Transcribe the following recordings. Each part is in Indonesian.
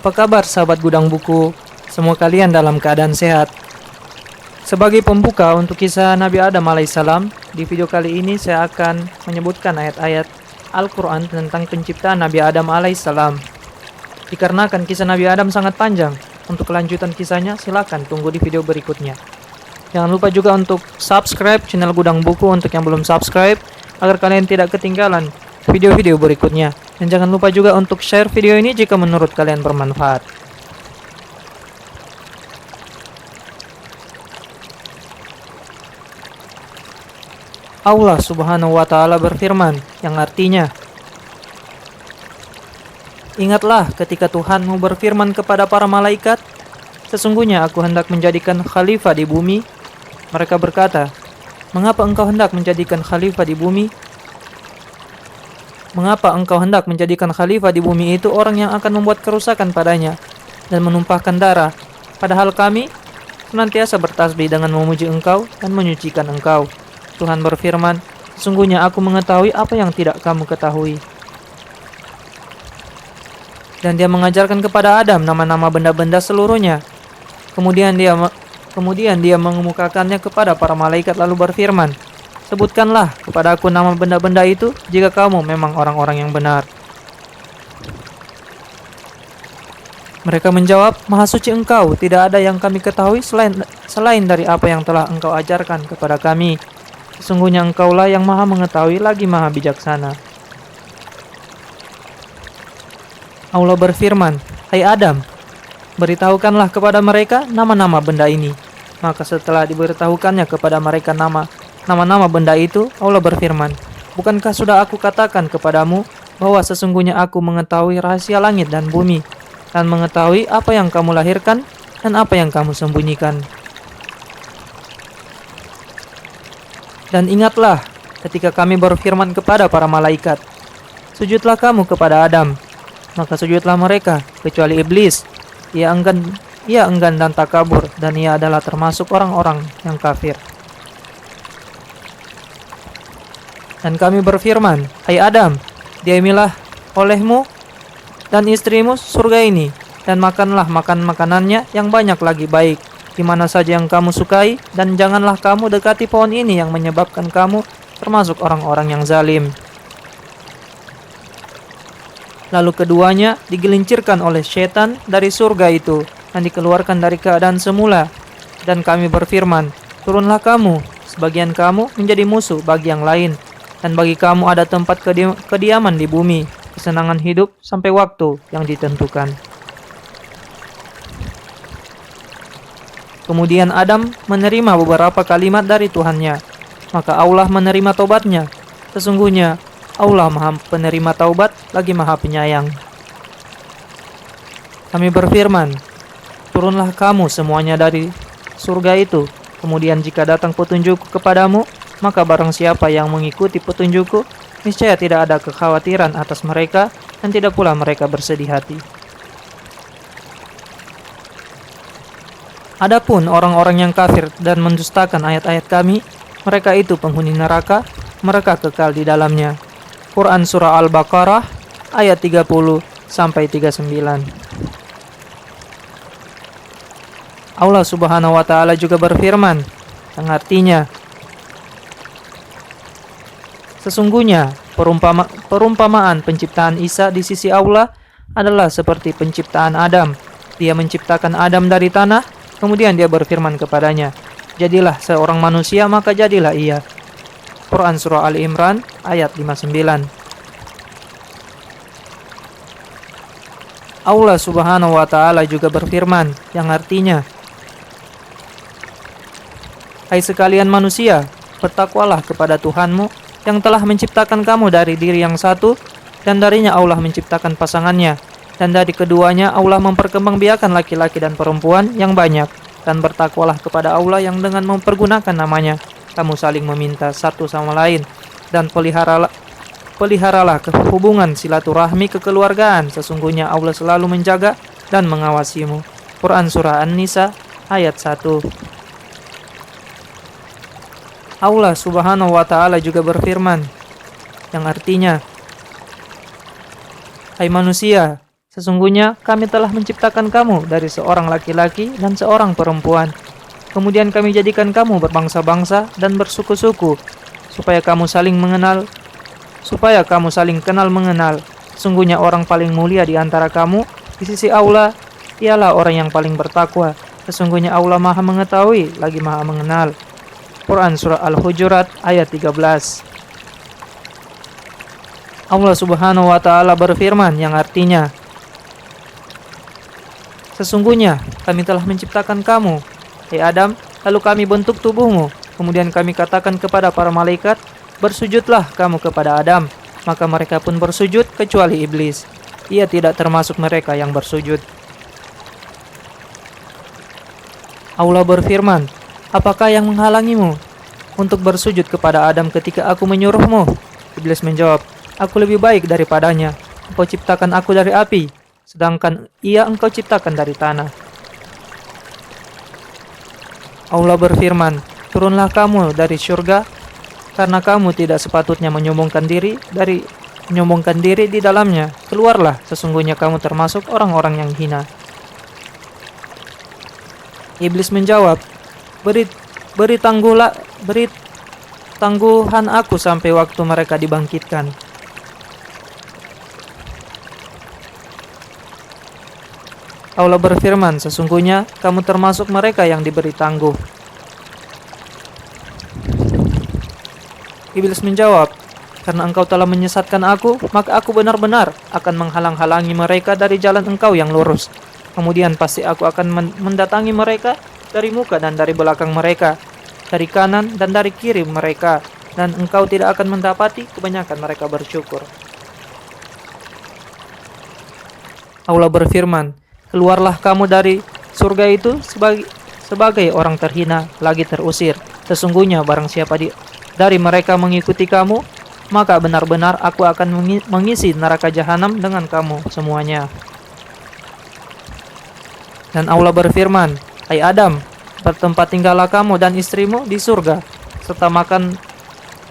Apa kabar sahabat Gudang Buku? Semua kalian dalam keadaan sehat. Sebagai pembuka untuk kisah Nabi Adam alaihissalam, di video kali ini saya akan menyebutkan ayat-ayat Al-Quran tentang penciptaan Nabi Adam alaihissalam. Dikarenakan kisah Nabi Adam sangat panjang, untuk kelanjutan kisahnya silakan tunggu di video berikutnya. Jangan lupa juga untuk subscribe channel Gudang Buku untuk yang belum subscribe, agar kalian tidak ketinggalan video-video berikutnya. Dan jangan lupa juga untuk share video ini jika menurut kalian bermanfaat. Allah Subhanahu wa Ta'ala berfirman, yang artinya, "Ingatlah ketika Tuhanmu berfirman kepada para malaikat, sesungguhnya aku hendak menjadikan khalifah di bumi." Mereka berkata, "Mengapa engkau hendak menjadikan khalifah di bumi? Mengapa engkau hendak menjadikan khalifah di bumi itu orang yang akan membuat kerusakan padanya dan menumpahkan darah, padahal kami senantiasa bertasbih dengan memuji engkau dan menyucikan engkau." Tuhan berfirman, "Sesungguhnya aku mengetahui apa yang tidak kamu ketahui." Dan dia mengajarkan kepada Adam nama-nama benda-benda seluruhnya. Kemudian dia mengemukakannya kepada para malaikat lalu berfirman, "Sebutkanlah kepada aku nama benda-benda itu jika kamu memang orang-orang yang benar." Mereka menjawab, "Maha suci engkau, tidak ada yang kami ketahui selain dari apa yang telah engkau ajarkan kepada kami. Sesungguhnya engkaulah yang maha mengetahui lagi maha bijaksana." Allah berfirman, "Hai Adam, beritahukanlah kepada mereka nama-nama benda ini." Maka setelah diberitahukannya kepada mereka nama-nama benda itu, Allah berfirman, "Bukankah sudah aku katakan kepadamu bahwa sesungguhnya aku mengetahui rahasia langit dan bumi, dan mengetahui apa yang kamu lahirkan dan apa yang kamu sembunyikan. Dan ingatlah ketika kami berfirman kepada para malaikat, sujudlah kamu kepada Adam. Maka sujudlah mereka, kecuali iblis. Ia enggan dan takabur, dan ia adalah termasuk orang-orang yang kafir. Dan kami berfirman, hai Adam, diamilah olehmu dan istrimu surga ini, dan makanlah makanannya yang banyak lagi baik, di mana saja yang kamu sukai, dan janganlah kamu dekati pohon ini yang menyebabkan kamu termasuk orang-orang yang zalim. Lalu keduanya digelincirkan oleh setan dari surga itu, dan dikeluarkan dari keadaan semula. Dan kami berfirman, turunlah kamu, sebagian kamu menjadi musuh bagi yang lain, dan bagi kamu ada tempat kediaman di bumi, kesenangan hidup sampai waktu yang ditentukan. Kemudian Adam menerima beberapa kalimat dari Tuhannya, maka Allah menerima taubatnya. Sesungguhnya Allah maha penerima taubat lagi maha penyayang. Kami berfirman, turunlah kamu semuanya dari surga itu. Kemudian jika datang petunjukku kepadamu, maka barang siapa yang mengikuti petunjukku, niscaya tidak ada kekhawatiran atas mereka, dan tidak pula mereka bersedih hati. Adapun orang-orang yang kafir dan mendustakan ayat-ayat kami, mereka itu penghuni neraka, mereka kekal di dalamnya. Quran Surah Al-Baqarah ayat 30-39. Allah Subhanahu wa Ta'ala juga berfirman, yang artinya, sesungguhnya perumpamaan penciptaan Isa di sisi Allah adalah seperti penciptaan Adam. Dia menciptakan Adam dari tanah, kemudian dia berfirman kepadanya, jadilah seorang manusia, maka jadilah ia. Quran Surah Ali Imran ayat 59. Allah Subhanahu wa Ta'ala juga berfirman, yang artinya, hai sekalian manusia, bertakwalah kepada Tuhanmu yang telah menciptakan kamu dari diri yang satu, dan darinya Allah menciptakan pasangannya, dan dari keduanya Allah memperkembangbiakan laki-laki dan perempuan yang banyak, dan bertakwalah kepada Allah yang dengan mempergunakan namanya kamu saling meminta satu sama lain, dan peliharalah hubungan silaturahmi kekeluargaan. Sesungguhnya Allah selalu menjaga dan mengawasimu. Quran Surah An-Nisa ayat 1. Allah Subhanahu wa Ta'ala juga berfirman, yang artinya, hai manusia, Sesungguhnya kami telah menciptakan kamu dari seorang laki-laki dan seorang perempuan. Kemudian kami jadikan kamu berbangsa-bangsa dan bersuku-suku, supaya kamu saling kenal mengenal. Sesungguhnya orang paling mulia di antara kamu di sisi Allah ialah orang yang paling bertakwa. Sesungguhnya Allah Maha mengetahui lagi Maha mengenal. Quran Surah Al-Hujurat ayat 13. Allah Subhanahu wa Ta'ala berfirman yang artinya, sesungguhnya kami telah menciptakan kamu, hai Adam, lalu kami bentuk tubuhmu. Kemudian kami katakan kepada para malaikat, bersujudlah kamu kepada Adam. Maka mereka pun bersujud kecuali iblis. Ia tidak termasuk mereka yang bersujud. Allah berfirman, apakah yang menghalangimu untuk bersujud kepada Adam ketika aku menyuruhmu? Iblis menjawab, aku lebih baik daripadanya. Engkau ciptakan aku dari api, sedangkan ia engkau ciptakan dari tanah. Allah berfirman, turunlah kamu dari surga, karena kamu tidak sepatutnya menyombongkan diri di dalamnya. Keluarlah, sesungguhnya kamu termasuk orang-orang yang hina. Iblis menjawab, beri tangguhan aku sampai waktu mereka dibangkitkan. Allah berfirman, sesungguhnya kamu termasuk mereka yang diberi tangguh. Iblis menjawab, karena engkau telah menyesatkan aku, maka aku benar-benar akan menghalang-halangi mereka dari jalan engkau yang lurus. Kemudian pasti aku akan mendatangi mereka dari muka dan dari belakang mereka, dari kanan dan dari kiri mereka, dan engkau tidak akan mendapati kebanyakan mereka bersyukur. Allah berfirman, keluarlah kamu dari surga itu sebagai orang terhina, lagi terusir. Sesungguhnya barang siapa dari mereka mengikuti kamu, maka benar-benar aku akan mengisi neraka jahanam dengan kamu semuanya. Dan Allah berfirman, hai Adam, bertempat tinggallah kamu dan istrimu di surga,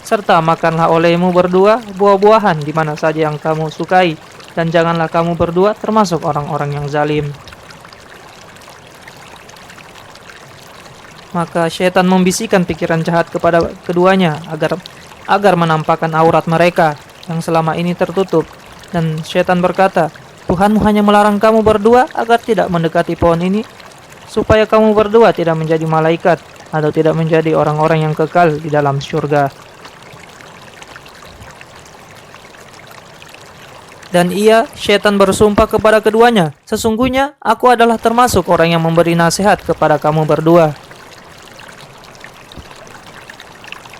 serta makanlah olehmu berdua buah-buahan di mana saja yang kamu sukai, dan janganlah kamu berdua termasuk orang-orang yang zalim. Maka syaitan membisikkan pikiran jahat kepada keduanya agar menampakkan aurat mereka yang selama ini tertutup. Dan syaitan berkata, Tuhanmu hanya melarang kamu berdua agar tidak mendekati pohon ini, supaya kamu berdua tidak menjadi malaikat atau tidak menjadi orang-orang yang kekal di dalam surga. Dan syaitan bersumpah kepada keduanya, sesungguhnya aku adalah termasuk orang yang memberi nasihat kepada kamu berdua.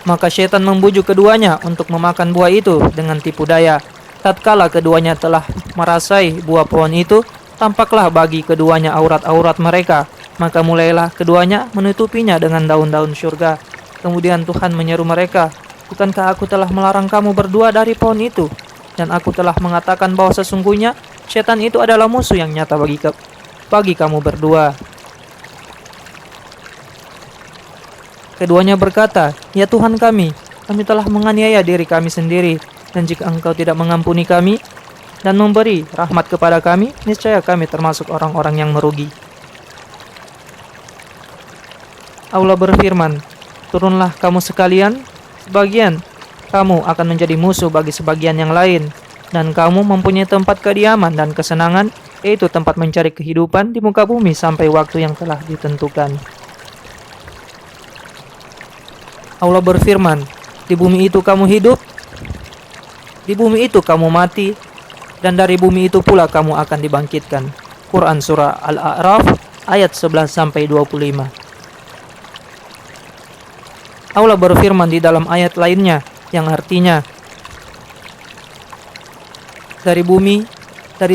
Maka syaitan membujuk keduanya untuk memakan buah itu dengan tipu daya. Tatkala keduanya telah merasai buah pohon itu, tampaklah bagi keduanya aurat-aurat mereka. Maka mulailah keduanya menutupinya dengan daun-daun surga. Kemudian Tuhan menyeru mereka, bukankah aku telah melarang kamu berdua dari pohon itu? Dan aku telah mengatakan bahwa sesungguhnya syaitan itu adalah musuh yang nyata bagi kamu berdua. Keduanya berkata, ya Tuhan kami telah menganiaya diri kami sendiri, dan jika engkau tidak mengampuni kami dan memberi rahmat kepada kami, niscaya kami termasuk orang-orang yang merugi. Allah berfirman, turunlah kamu sekalian, sebagian kamu akan menjadi musuh bagi sebagian yang lain, dan kamu mempunyai tempat kediaman dan kesenangan, yaitu tempat mencari kehidupan di muka bumi sampai waktu yang telah ditentukan. Allah berfirman, di bumi itu kamu hidup, di bumi itu kamu mati, dan dari bumi itu pula kamu akan dibangkitkan. Quran Surah Al-A'raf ayat 11-25. Allah berfirman di dalam ayat lainnya yang artinya, dari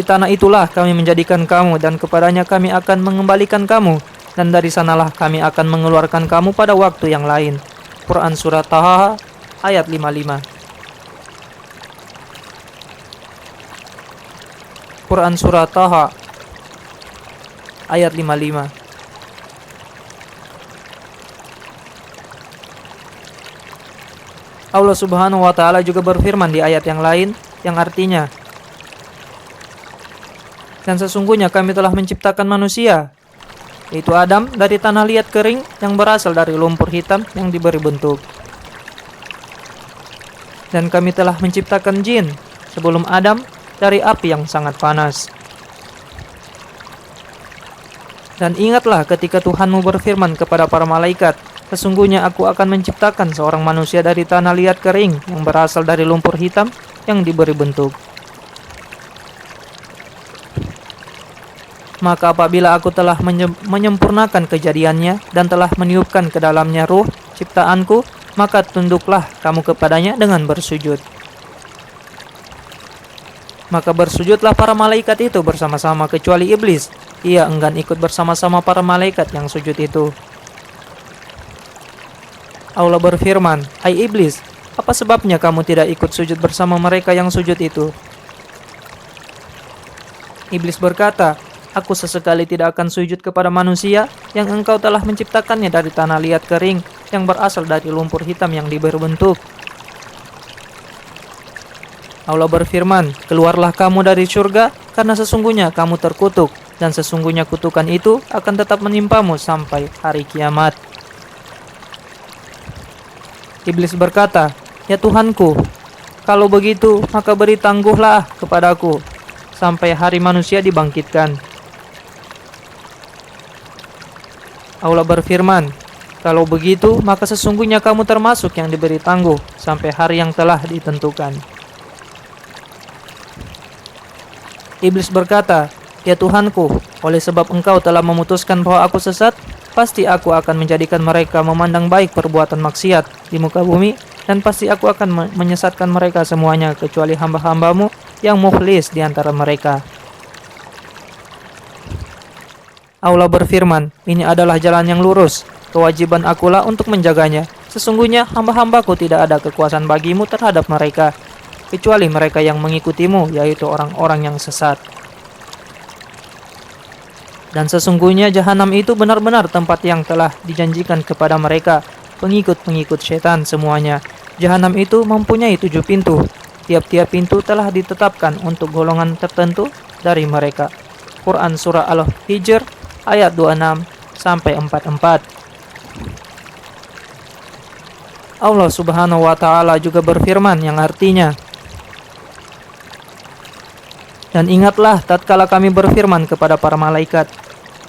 tanah itulah kami menjadikan kamu, dan kepadanya kami akan mengembalikan kamu, dan dari sanalah kami akan mengeluarkan kamu pada waktu yang lain. Quran Surah Taha ayat 55. Quran Surah Taha ayat 55. Allah Subhanahu wa Ta'ala juga berfirman di ayat yang lain yang artinya, Dan sesungguhnya kami telah menciptakan manusia, yaitu Adam, dari tanah liat kering yang berasal dari lumpur hitam yang diberi bentuk. Dan kami telah menciptakan jin sebelum Adam dari api yang sangat panas. Dan ingatlah ketika Tuhanmu berfirman kepada para malaikat, sesungguhnya aku akan menciptakan seorang manusia dari tanah liat kering yang berasal dari lumpur hitam yang diberi bentuk. Maka apabila aku telah menyempurnakan kejadiannya dan telah meniupkan ke dalamnya ruh ciptaanku, maka tunduklah kamu kepadanya dengan bersujud. Maka bersujudlah para malaikat itu bersama-sama kecuali iblis. Ia enggan ikut bersama-sama para malaikat yang sujud itu. Allah berfirman, "Hai iblis, apa sebabnya kamu tidak ikut sujud bersama mereka yang sujud itu?" Iblis berkata, "Aku sesekali tidak akan sujud kepada manusia yang engkau telah menciptakannya dari tanah liat kering yang berasal dari lumpur hitam yang diberi bentuk." Allah berfirman, "Keluarlah kamu dari surga, karena sesungguhnya kamu terkutuk, dan sesungguhnya kutukan itu akan tetap menimpamu sampai hari kiamat." Iblis berkata, "Ya Tuhanku, kalau begitu maka beri tangguhlah kepadaku sampai hari manusia dibangkitkan." Allah berfirman, "Kalau begitu maka sesungguhnya kamu termasuk yang diberi tangguh sampai hari yang telah ditentukan." Iblis berkata, "Ya Tuhanku, oleh sebab engkau telah memutuskan bahwa aku sesat, pasti aku akan menjadikan mereka memandang baik perbuatan maksiat di muka bumi, dan pasti aku akan menyesatkan mereka semuanya kecuali hamba-hambamu yang mukhlis di antara mereka." Allah berfirman, "Ini adalah jalan yang lurus, kewajiban akulah untuk menjaganya. Sesungguhnya hamba-hambaku tidak ada kekuasaan bagimu terhadap mereka, kecuali mereka yang mengikutimu, yaitu orang-orang yang sesat. Dan sesungguhnya jahanam itu benar-benar tempat yang telah dijanjikan kepada mereka, pengikut-pengikut setan semuanya. Jahanam itu mempunyai 7 pintu. Tiap-tiap pintu telah ditetapkan untuk golongan tertentu dari mereka." Quran Surah Al-Hijr ayat 26-44. Allah Subhanahu wa Ta'ala juga berfirman yang artinya, "Dan ingatlah tatkala kami berfirman kepada para malaikat,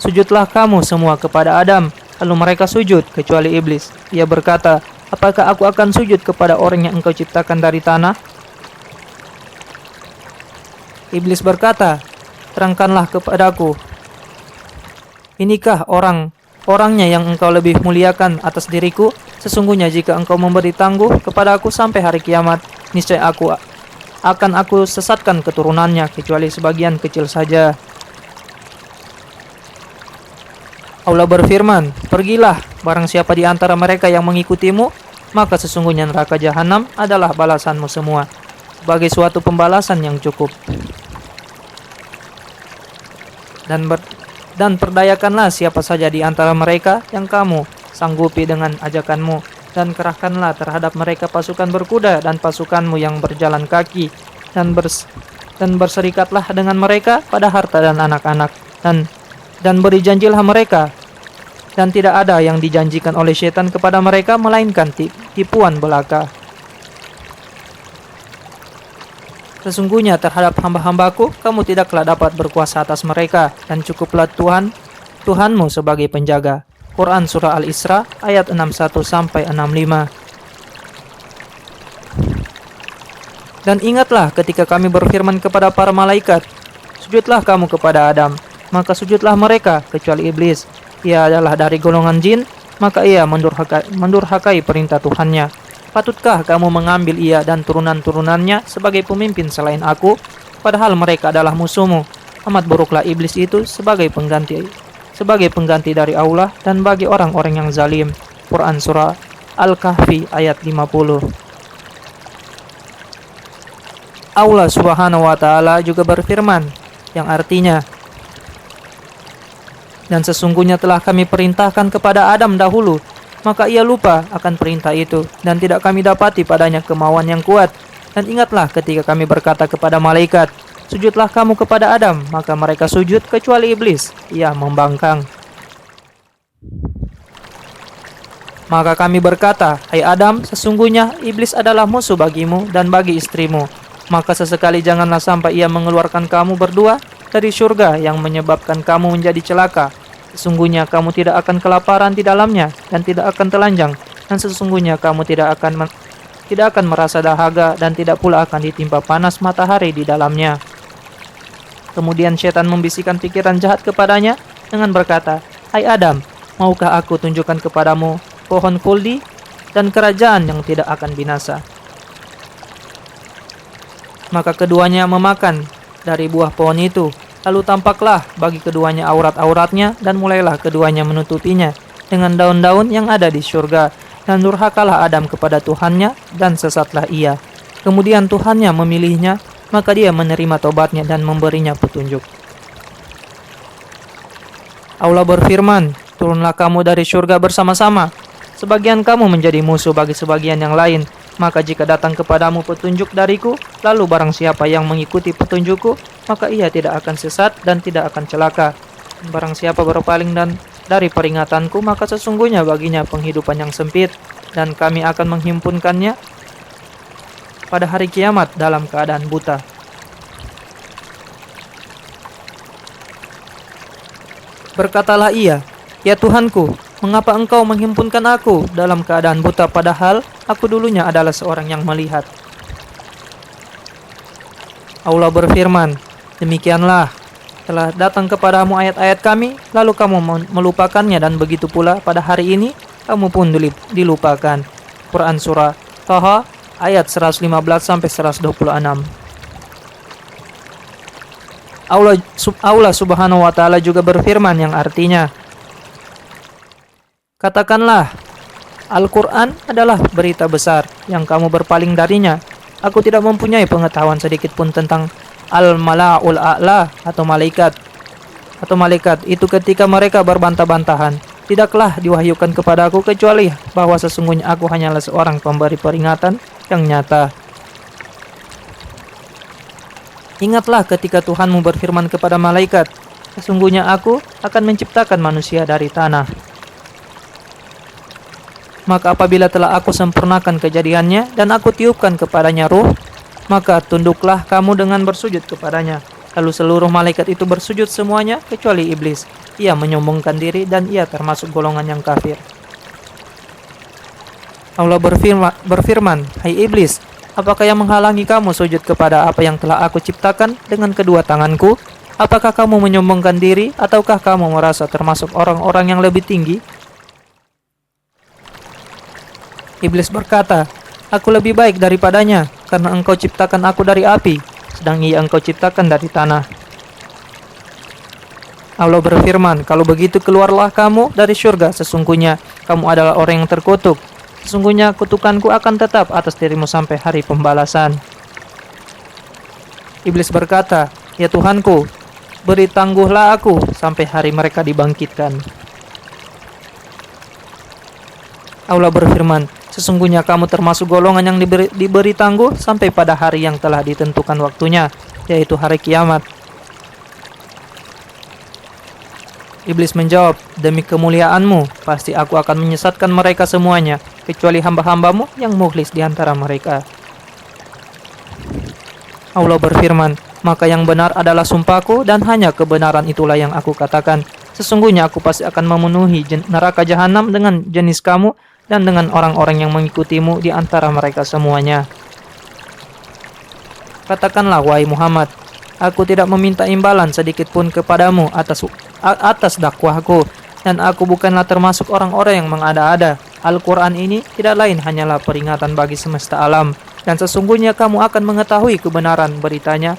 sujudlah kamu semua kepada Adam, lalu mereka sujud kecuali iblis. Ia berkata, apakah aku akan sujud kepada orang yang engkau ciptakan dari tanah?" Iblis berkata, "Terangkanlah kepadaku, inikah orangnya yang engkau lebih muliakan atas diriku? Sesungguhnya jika engkau memberi tangguh kepada aku sampai hari kiamat, niscaya aku sesatkan keturunannya kecuali sebagian kecil saja." Allah berfirman, "Pergilah, barang siapa di antara mereka yang mengikutimu, maka sesungguhnya neraka jahanam adalah balasanmu semua, sebagai suatu pembalasan yang cukup. Dan perdayakanlah siapa saja di antara mereka yang kamu sanggupi dengan ajakanmu, dan kerahkanlah terhadap mereka pasukan berkuda dan pasukanmu yang berjalan kaki, dan berserikatlah dengan mereka pada harta dan anak-anak, dan beri janjilah mereka, dan tidak ada yang dijanjikan oleh syaitan kepada mereka melainkan tipuan belaka. Sesungguhnya terhadap hamba-hambaku kamu tidaklah dapat berkuasa atas mereka, dan cukuplah Tuhanmu sebagai penjaga." Quran Surah Al-Isra ayat 61-65. Dan ingatlah ketika kami berfirman kepada para malaikat, sujudlah kamu kepada Adam, maka sujudlah mereka kecuali iblis. Ia adalah dari golongan jin, maka ia mendurhakai perintah Tuhannya. Patutkah kamu mengambil ia dan turunan-turunannya sebagai pemimpin selain aku, padahal mereka adalah musuhmu? Amat buruklah iblis itu sebagai pengganti dari Allah dan bagi orang-orang yang zalim. Quran Surah Al-Kahfi ayat 50. Allah Subhanahu wa Ta'ala juga berfirman yang artinya, dan sesungguhnya telah kami perintahkan kepada Adam dahulu, maka ia lupa akan perintah itu, dan tidak kami dapati padanya kemauan yang kuat. Dan ingatlah ketika kami berkata kepada malaikat, sujudlah kamu kepada Adam. Maka mereka sujud kecuali iblis. Ia membangkang. Maka kami berkata, hai Adam, sesungguhnya iblis adalah musuh bagimu dan bagi istrimu. Maka sesekali janganlah sampai ia mengeluarkan kamu berdua dari surga yang menyebabkan kamu menjadi celaka. Sesungguhnya kamu tidak akan kelaparan di dalamnya dan tidak akan telanjang. Dan sesungguhnya kamu tidak akan merasa dahaga dan tidak pula akan ditimpa panas matahari di dalamnya. Kemudian setan membisikkan pikiran jahat kepadanya dengan berkata, hai Adam, maukah aku tunjukkan kepadamu pohon khuldi dan kerajaan yang tidak akan binasa? Maka keduanya memakan dari buah pohon itu. Lalu tampaklah bagi keduanya aurat-auratnya dan mulailah keduanya menutupinya dengan daun-daun yang ada di surga. Dan durhakalah Adam kepada Tuhannya dan sesatlah ia. Kemudian Tuhannya memilihnya, maka dia menerima tobatnya dan memberinya petunjuk. Allah berfirman, turunlah kamu dari surga bersama-sama. Sebagian kamu menjadi musuh bagi sebagian yang lain. Maka jika datang kepadamu petunjuk dariku, lalu barang siapa yang mengikuti petunjukku, maka ia tidak akan sesat dan tidak akan celaka. Barang siapa berpaling dari peringatanku, maka sesungguhnya baginya penghidupan yang sempit, dan kami akan menghimpunkannya pada hari kiamat dalam keadaan buta. Berkatalah ia, ya Tuhanku, mengapa engkau menghimpunkan aku dalam keadaan buta padahal aku dulunya adalah seorang yang melihat? Allah berfirman, demikianlah telah datang kepadamu ayat-ayat kami, lalu kamu melupakannya dan begitu pula pada hari ini kamu pun dilupakan. Quran Surah Taha ayat 115-126. Allah Subhanahu wa Ta'ala juga berfirman yang artinya, katakanlah, Al-Quran adalah berita besar yang kamu berpaling darinya. Aku tidak mempunyai pengetahuan sedikit pun tentang Al-Mala'ul A'la atau malaikat itu ketika mereka berbantah-bantahan. Tidaklah diwahyukan kepadaku kecuali bahwa sesungguhnya aku hanyalah seorang pemberi peringatan yang nyata. Ingatlah ketika Tuhanmu berfirman kepada malaikat, sesungguhnya aku akan menciptakan manusia dari tanah. Maka apabila telah aku sempurnakan kejadiannya dan aku tiupkan kepadanya ruh, maka tunduklah kamu dengan bersujud kepadanya. Lalu seluruh malaikat itu bersujud semuanya kecuali iblis. Ia menyombongkan diri dan ia termasuk golongan yang kafir. Allah berfirman, hai iblis, apakah yang menghalangi kamu sujud kepada apa yang telah aku ciptakan dengan kedua tanganku? Apakah kamu menyombongkan diri ataukah kamu merasa termasuk orang-orang yang lebih tinggi? Iblis berkata, aku lebih baik daripadanya karena engkau ciptakan aku dari api, sedang ia engkau ciptakan dari tanah. Allah berfirman, kalau begitu keluarlah kamu dari surga, sesungguhnya kamu adalah orang yang terkutuk. Sesungguhnya kutukanku akan tetap atas dirimu sampai hari pembalasan. Iblis berkata, ya Tuhanku, beri tangguhlah aku sampai hari mereka dibangkitkan. Allah berfirman, sesungguhnya kamu termasuk golongan yang diberi tangguh sampai pada hari yang telah ditentukan waktunya, yaitu hari kiamat. Iblis menjawab, demi kemuliaanmu, pasti aku akan menyesatkan mereka semuanya, kecuali hamba-hambamu yang mukhlis di antara mereka. Allah berfirman, maka yang benar adalah sumpahku dan hanya kebenaran itulah yang aku katakan. Sesungguhnya aku pasti akan memenuhi neraka jahanam dengan jenis kamu dan dengan orang-orang yang mengikutimu di antara mereka semuanya. Katakanlah, wahai Muhammad, aku tidak meminta imbalan sedikit pun kepadamu atas dakwahku, dan aku bukanlah termasuk orang-orang yang mengada-ada. Al-Quran ini tidak lain hanyalah peringatan bagi semesta alam, dan sesungguhnya kamu akan mengetahui kebenaran beritanya,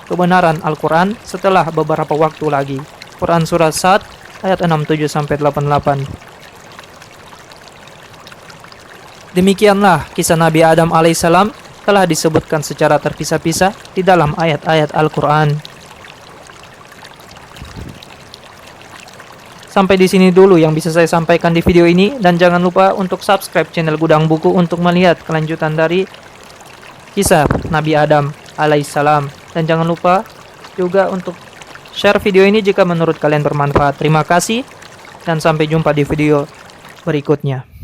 kebenaran Al-Quran setelah beberapa waktu lagi. Quran Surah Sad ayat 67-88. Demikianlah kisah Nabi Adam alaihissalam telah disebutkan secara terpisah-pisah di dalam ayat-ayat Al-Quran. Sampai di sini dulu yang bisa saya sampaikan di video ini, dan jangan lupa untuk subscribe channel Gudang Buku untuk melihat kelanjutan dari kisah Nabi Adam alaihissalam. Dan jangan lupa juga untuk share video ini jika menurut kalian bermanfaat. Terima kasih dan sampai jumpa di video berikutnya.